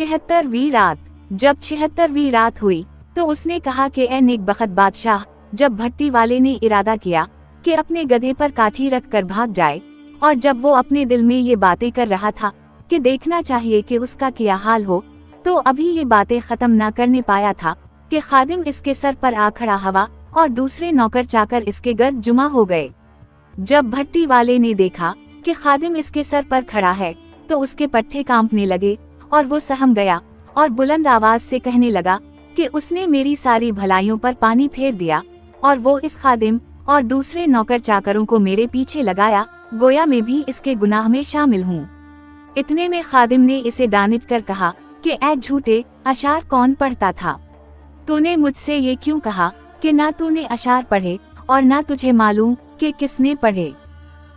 76वीं रात। जब 76वीं रात हुई तो उसने कहा कि ए नेकबख्त बादशाह, जब भट्टी वाले ने इरादा किया कि अपने गधे पर काठी रख कर भाग जाए, और जब वो अपने दिल में ये बातें कर रहा था कि देखना चाहिए कि उसका क्या हाल हो, तो अभी ये बातें खत्म ना करने पाया था कि खादिम इसके सर पर आ खड़ा हुआ और दूसरे नौकर चाकर इसके गर्द जुमा हो गए। जब भट्टी वाले ने देखा कि खादिम इसके सर पर खड़ा है तो उसके पट्टे कांपने लगे और वो सहम गया और बुलंद आवाज से कहने लगा कि उसने मेरी सारी भलाइयों पर पानी फेर दिया और वो इस खादिम और दूसरे नौकर चाकरों को मेरे पीछे लगाया, गोया मैं भी इसके गुनाह में शामिल हूँ। इतने में खादिम ने इसे डांट कर कहा कि ऐ झूठे, अशार कौन पढ़ता था? तूने मुझसे ये क्यों कहा कि ना तूने अशार पढ़े और ना तुझे मालूम कि किसने पढ़े?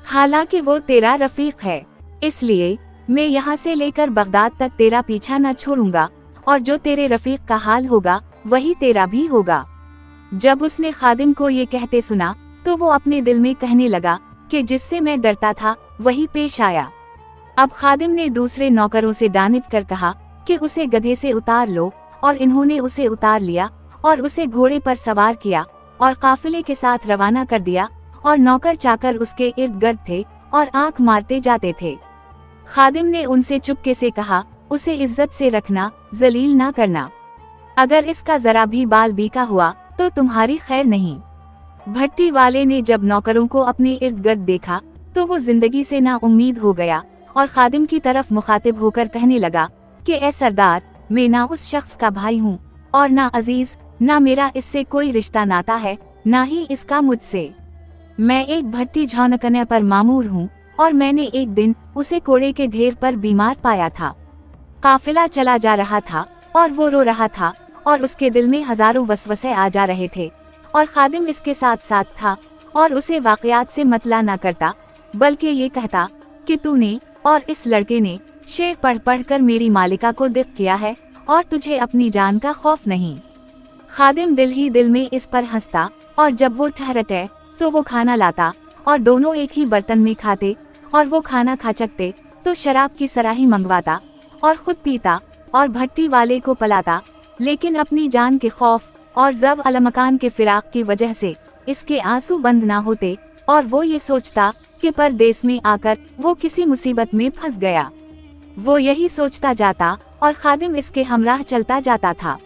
हालांकि वो तेरा रफीक है, इसलिए मैं यहाँ से लेकर बगदाद तक तेरा पीछा न छोड़ूंगा, और जो तेरे रफीक का हाल होगा वही तेरा भी होगा। जब उसने खादिम को ये कहते सुना तो वो अपने दिल में कहने लगा कि जिससे मैं डरता था वही पेश आया। अब खादिम ने दूसरे नौकरों से डांट कर कहा कि उसे गधे से उतार लो, और इन्होंने उसे उतार लिया और उसे घोड़े पर सवार किया और काफिले के साथ रवाना कर दिया, और नौकर चाकर उसके इर्द गिर्द थे और आंख मारते जाते थे। खादिम ने उनसे चुपके से कहा, उसे इज्जत से रखना, जलील ना करना। अगर इसका जरा भी बाल बीका हुआ तो तुम्हारी खैर नहीं। भट्टी वाले ने जब नौकरों को अपने इर्द गिर्द देखा तो वो जिंदगी से ना उम्मीद हो गया और खादिम की तरफ मुखातिब होकर कहने लगा कि ए सरदार, मैं ना उस शख्स का भाई हूँ और ना अजीज, ना मेरा इससे कोई रिश्ता नाता है, ना ही इसका मुझसे। मैं एक भट्टी झौनकने पर मामूर हूँ और मैंने एक दिन उसे कोड़े के ढेर पर बीमार पाया था। काफिला चला जा रहा था और वो रो रहा था और उसके दिल में हजारों वसवसे आ जा रहे थे, और खादिम इसके साथ साथ था और उसे वाकयात से मतला ना करता, बल्कि ये कहता कि तूने और इस लड़के ने शेर पढ़ पढ़ कर मेरी मालिका को दिख किया है और तुझे अपनी जान का खौफ नहीं। खादिम दिल ही दिल में इस पर हंसता, और जब वो ठहरते तो वो खाना लाता और दोनों एक ही बर्तन में खाते, और वो खाना खा चकते तो शराब की सराही मंगवाता और खुद पीता और भट्टी वाले को पलाता, लेकिन अपनी जान के खौफ और जब अलमकान के फिराक की वजह से इसके आंसू बंद ना होते, और वो ये सोचता कि परदेस में आकर वो किसी मुसीबत में फंस गया। वो यही सोचता जाता और खादिम इसके हमराह चलता जाता था।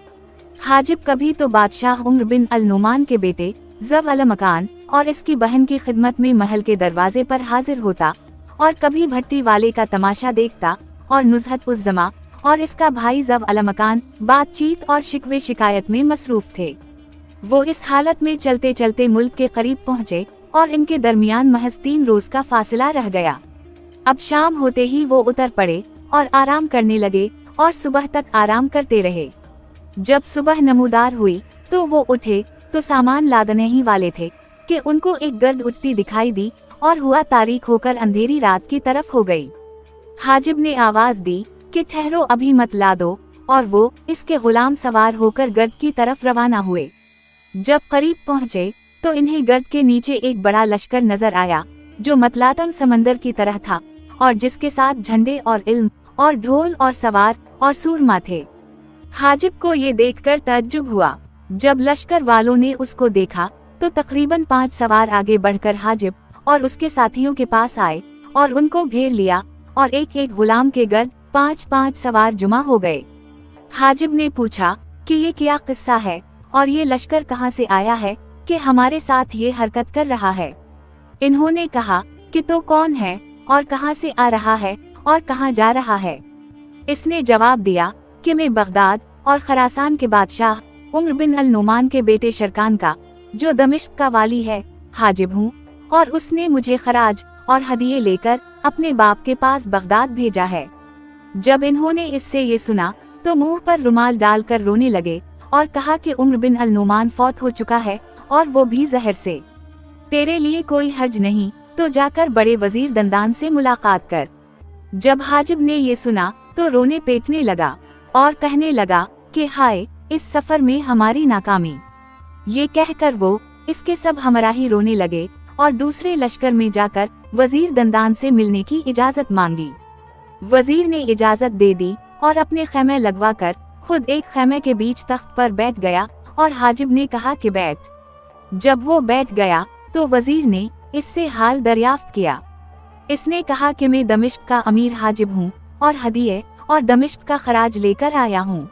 हाजिब कभी तो बादशाह उम्र बिन अल नुमान के बेटे जब अलमकान और इसकी बहन की खिदमत में महल के दरवाजे पर हाजिर होता, और कभी भट्टी वाले का तमाशा देखता, और नुज़हत उस जमा और इसका भाई जब अलमकान बातचीत और शिकवे शिकायत में मसरूफ थे। वो इस हालत में चलते चलते मुल्क के करीब पहुँचे और इनके दरमियान महज 3 रोज का फासला रह गया। अब शाम होते ही वो उतर पड़े और आराम करने लगे और सुबह तक आराम करते रहे। जब सुबह नमूदार हुई तो वो उठे तो सामान लादने ही वाले थे कि उनको एक गर्द उठती दिखाई दी, और हुआ तारीख होकर अंधेरी रात की तरफ हो गई। हाजिब ने आवाज दी कि ठहरो, अभी मत ला दो, और वो इसके गुलाम सवार होकर गर्द की तरफ रवाना हुए। जब करीब पहुँचे तो इन्हें गर्द के नीचे एक बड़ा लश्कर नजर आया जो मतलातम समंदर की तरह था, और जिसके साथ झंडे और इल्म और ढोल और सवार और सूरमा थे। हाजिब को ये देखकर तअज्जुब हुआ। जब लश्कर वालों ने उसको देखा तो तकरीबन 5 सवार आगे बढ़कर हाजिब और उसके साथियों के पास आए और उनको घेर लिया, और एक एक गुलाम के गर्द 5-5 सवार जुमा हो गए। हाजिब ने पूछा कि ये क्या किस्सा है और ये लश्कर कहाँ से आया है कि हमारे साथ ये हरकत कर रहा है? इन्होंने कहा कि तो कौन है और कहाँ से आ रहा है और कहाँ जा रहा है? इसने जवाब दिया कि मैं बगदाद और खरासान के बादशाह उम्र बिन अल नुमान के बेटे शरकान का, जो दमिश्क का वाली है, हाजिब हूँ, और उसने मुझे खराज और हदिये लेकर अपने बाप के पास बगदाद भेजा है। जब इन्होंने इससे ये सुना तो मुंह पर रुमाल डालकर रोने लगे और कहा कि उम्र बिन अल नुमान फौत हो चुका है, और वो भी जहर से। तेरे लिए कोई हर्ज नहीं तो जाकर बड़े वजीर दंदान से मुलाकात कर। जब हाजिब ने ये सुना तो रोने पेटने लगा और कहने लगा कि हाय, इस सफर में हमारी नाकामी। ये कहकर वो इसके सब हमराही रोने लगे और दूसरे लश्कर में जाकर वजीर दंदान से मिलने की इजाजत मांगी। वजीर ने इजाजत दे दी और अपने खैमे लगवा कर खुद एक खैमे के बीच तख्त पर बैठ गया और हाजिब ने कहा कि बैठ। जब वो बैठ गया तो वजीर ने इससे हाल दरियाफ्त किया। इसने कहा कि मैं दमिश्क का अमीर हाजिब हूँ और हदिये और दमिश्क का खराज लेकर आया हूँ।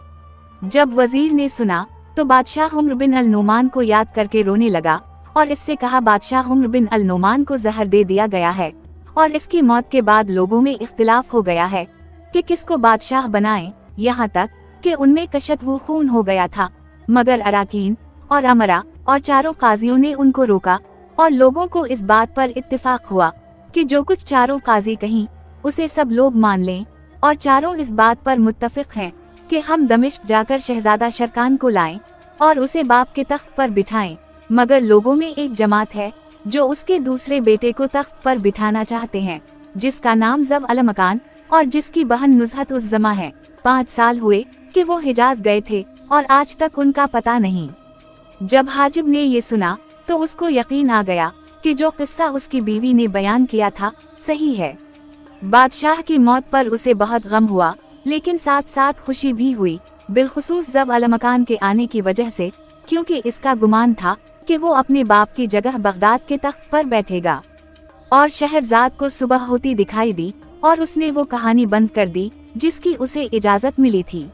जब वजीर ने सुना तो बादशाह उम्र बिन अल नोमान को याद करके रोने लगा और इससे कहा, बादशाह उम्र बिन अल नोमान को जहर दे दिया गया है और इसकी मौत के बाद लोगों में इख्तिलाफ हो गया है कि किसको बादशाह बनाएं, यहाँ तक कि उनमें कशतवू खून हो गया था। मगर अराकीन और अमरा और चारों काजियों ने उनको रोका और लोगों को इस बात पर इत्तेफाक हुआ कि जो कुछ चारों काजी कहीं उसे सब लोग मान लें, और चारों इस बात पर मुत्तफिक हैं कि हम दमिश्क जाकर शहजादा शरकान को लाएं और उसे बाप के तख्त पर बिठाएं। मगर लोगों में एक जमात है जो उसके दूसरे बेटे को तख्त पर बिठाना चाहते हैं, जिसका नाम ज़ब अलमकान और जिसकी बहन नुज़हत उस जमा है। 5 साल हुए कि वो हिजाज गए थे और आज तक उनका पता नहीं। जब हाजिब ने ये सुना तो उसको यकीन आ गया कि जो किस्सा उसकी बीवी ने बयान किया था सही है। बादशाह की मौत पर उसे बहुत गम हुआ, लेकिन साथ साथ खुशी भी हुई, बिलखुसूस ज़ब अलमकान के आने की वजह से, क्योंकि इसका गुमान था कि वो अपने बाप की जगह बगदाद के तख्त पर बैठेगा। और शहरजाद को सुबह होती दिखाई दी और उसने वो कहानी बंद कर दी जिसकी उसे इजाजत मिली थी।